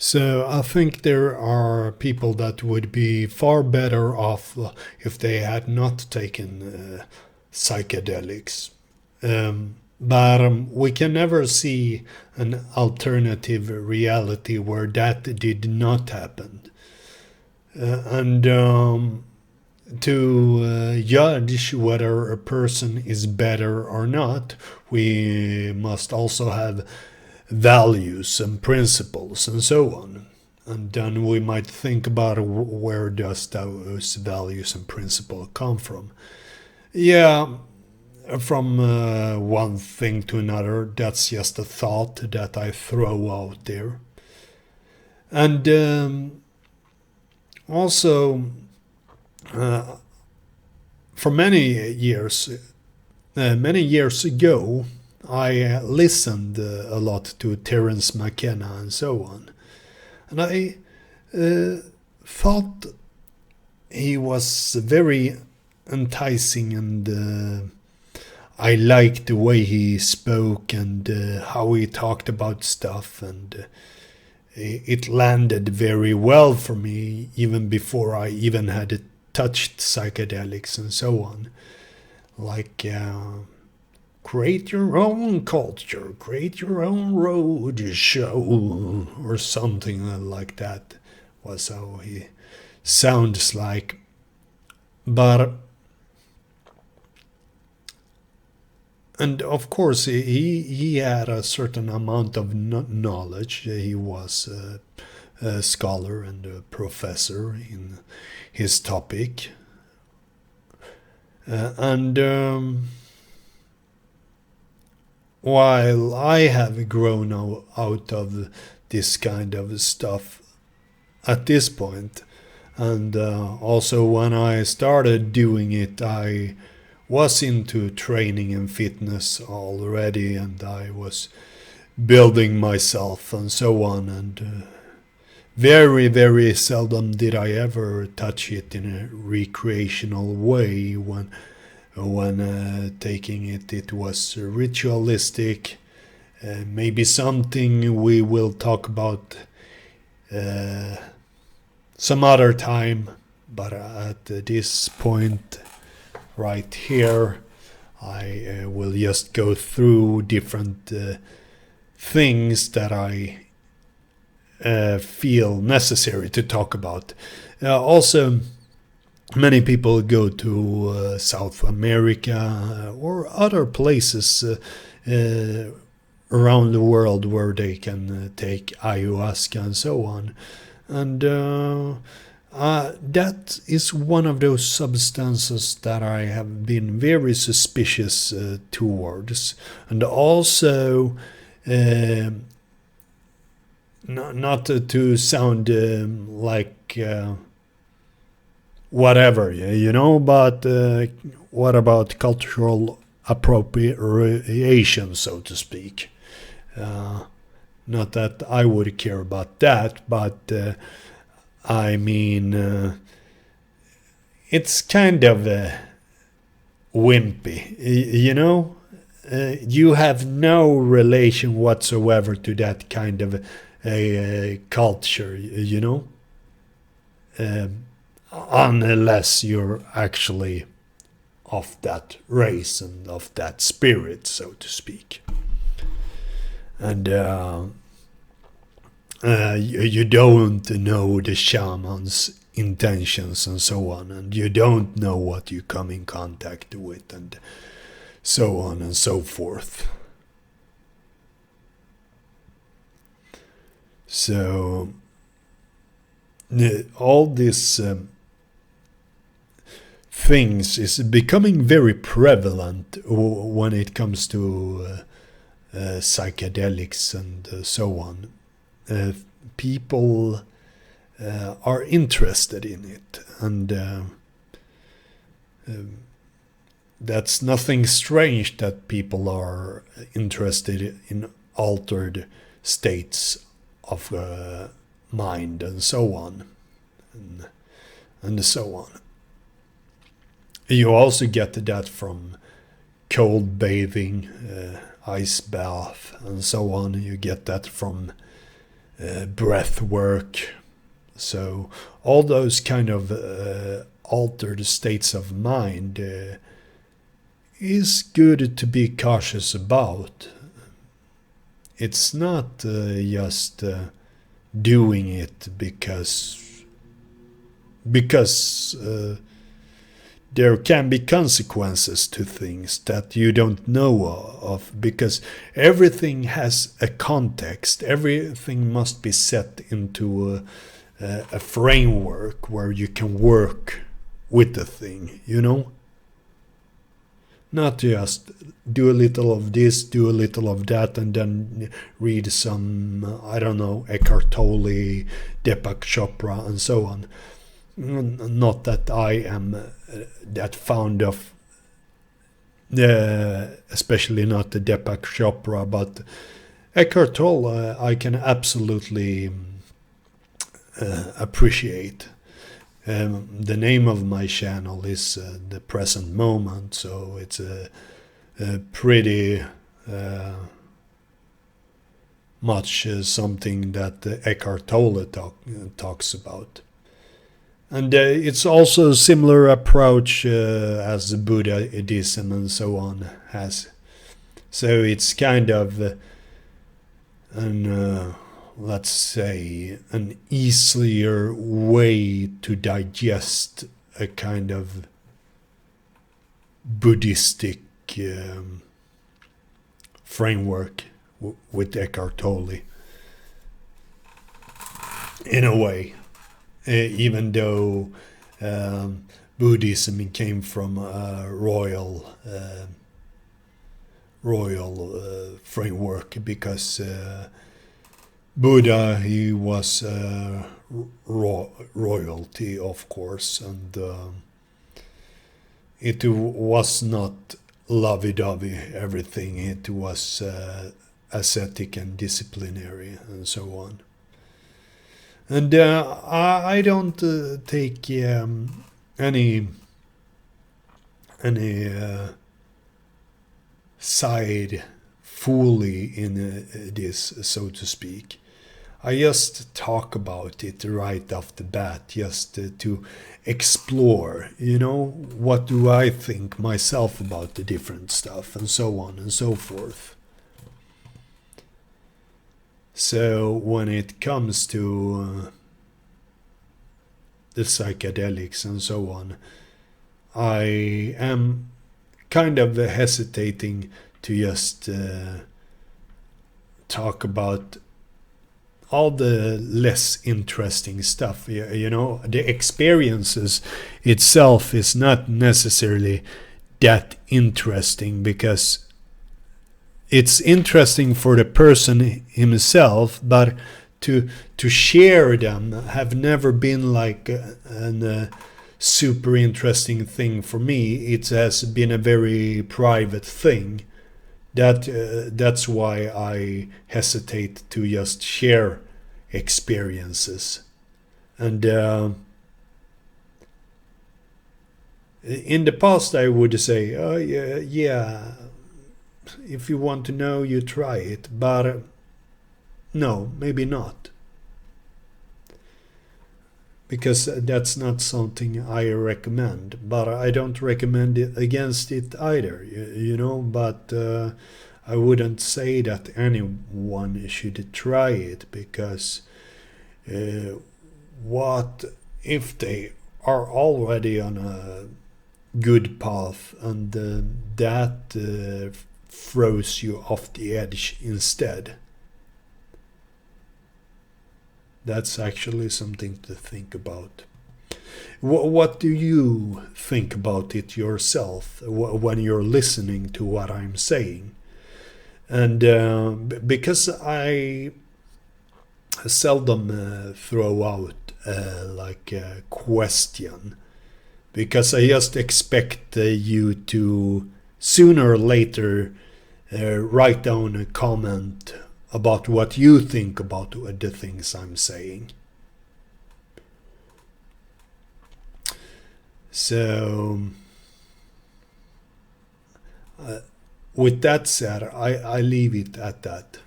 So I think there are people that would be far better off if they had not taken psychedelics. But we can never see an alternative reality where that did not happen. And to judge whether a person is better or not, we must also have values and principles and so on. And then we might think about where does those values and principles come from. Yeah, from one thing to another, that's just a thought that I throw out there. And also, uh, for many years ago, I listened a lot to Terence McKenna and so on. And I thought he was very enticing, and I liked the way he spoke and how he talked about stuff, and it landed very well for me even before I even had touched psychedelics and so on. Like, create your own culture, create your own road show, or something like that was how he sounds like. But and of course he had a certain amount of knowledge. He was a scholar and a professor in his topic, and while I have grown out of this kind of stuff at this point, and also when I started doing it, I was into training and fitness already, and I was building myself and so on, and very, very seldom did I ever touch it in a recreational way. When taking it, it was ritualistic, maybe something we will talk about some other time, but at this point right here, I will just go through different things that I feel necessary to talk about. Also, many people go to South America or other places around the world where they can take ayahuasca and so on. And that is one of those substances that I have been very suspicious towards. And also, not to sound like whatever, but what about cultural appropriation, so to speak? Not that I would care about that, but I mean, it's kind of wimpy, you have no relation whatsoever to that kind of culture, unless you're actually of that race and of that spirit, so to speak. And you don't know the shaman's intentions and so on, and you don't know what you come in contact with, and so on and so forth. So all these things is becoming very prevalent when it comes to psychedelics and so on. People are interested in it, and that's nothing strange that people are interested in altered states of mind and so on, and so on. You also get that from cold bathing, ice bath, and so on. You get that from breath work. So all those kind of altered states of mind is good to be cautious about. It's not just doing it because there can be consequences to things that you don't know of, because everything has a context. Everything must be set into a framework where you can work with the thing, you know? Not just do a little of this, do a little of that, and then read some, I don't know, Eckhart Tolle, Deepak Chopra, and so on. Not that I am that fond of, especially not the Deepak Chopra, but Eckhart Tolle I can absolutely appreciate. The name of my channel is The Present Moment, so it's a pretty much something that Eckhart Tolle talks about. And it's also a similar approach as Buddhism and so on has. So it's kind of let's say, an easier way to digest a kind of Buddhistic framework with Eckhart Tolle. In a way, even though Buddhism came from a royal framework, because Buddha, he was royalty, of course, and it was not lovey-dovey, everything. It was ascetic and disciplinary and so on. And I don't take any side fully in this, so to speak. I just talk about it right off the bat, just to explore, you know, what do I think myself about the different stuff, and so on and so forth. So when it comes to the psychedelics and so on, I am kind of hesitating to just talk about all the less interesting stuff. You know, the experiences itself is not necessarily that interesting, because it's interesting for the person himself, but to share them have never been like a super interesting thing for me. It has been a very private thing. That's why I hesitate to just share experiences. And in the past I would say, oh yeah, if you want to know, you try it. But no, maybe not. Because that's not something I recommend. But I don't recommend it against it either, you know. But I wouldn't say that anyone should try it, because what if they are already on a good path, and that throws you off the edge instead? That's actually something to think about. What do you think about it yourself when you're listening to what I'm saying? And because I seldom throw out like a question, because I just expect you to sooner or later write down a comment about what you think about the things I'm saying. So, with that said, I leave it at that.